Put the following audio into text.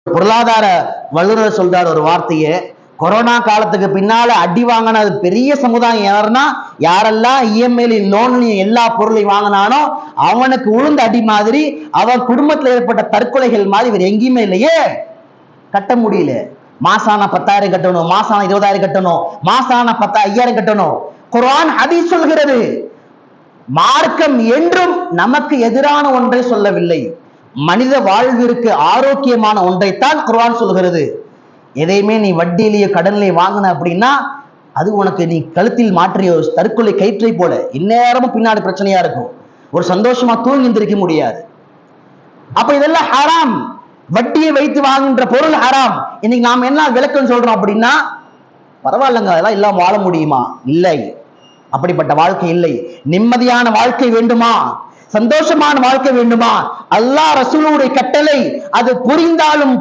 பொருளாதார வல்லுநர் சொல்றாரு ஒரு வார்த்தையை, கொரோனா காலத்துக்கு பின்னால அடி வாங்கினது பெரிய சமுதாயம் யாருன்னா, யாரெல்லாம் இஎம்ஐலையும் லோன்லையும் எல்லா பொருளையும் வாங்கினானோ அவனுக்கு உளுந்த அடி மாதிரி, அவன் குடும்பத்தில் ஏற்பட்ட தற்கொலைகள் மாதிரி வேற எங்கேயுமே இல்லையே. கட்ட முடியல. மாசான 10,000 கட்டணும், மாசான 20,000 கட்டணும், மாசான 5,000 கட்டணும். குர்ஆன் ஹதீஸ் சொல்கிறது. மார்க்கம் என்றும் நமக்கு எதிரான ஒன்றை சொல்லவில்லை. மனித வாழ்விற்கு ஆரோக்கியமான ஒன்றைத்தான் குர்ஆன் சொல்கிறது. எதையுமே நீ வட்டியிலேயே கடனிலேயே வாங்கின அப்படின்னா அது உனக்கு நீ கழுத்தில் மாற்றிய தற்கொலை கயிற்றை போல இந்நேரமும் பின்னாடி பிரச்சனையா இருக்கும். ஒரு சந்தோஷமா தூங்கி எந்திரிக்க முடியாது. அப்ப இதெல்லாம் ஹராம். வட்டியை வைத்து வாங்குகின்ற பொருள் ஹராம். இன்னைக்கு நாம என்ன விளக்கம் சொல்றோம் அப்படின்னா, பரவாயில்லங்க அதெல்லாம் இல்லாம வாழ முடியுமா? இல்லை, அப்படிப்பட்ட வாழ்க்கை இல்லை. நிம்மதியான வாழ்க்கை வேண்டுமா, சந்தோஷமான வாழ்க்கை வேண்டுமா, அல்லாஹ் ரசூலுடைய கட்டளை அது புரிந்தாலும்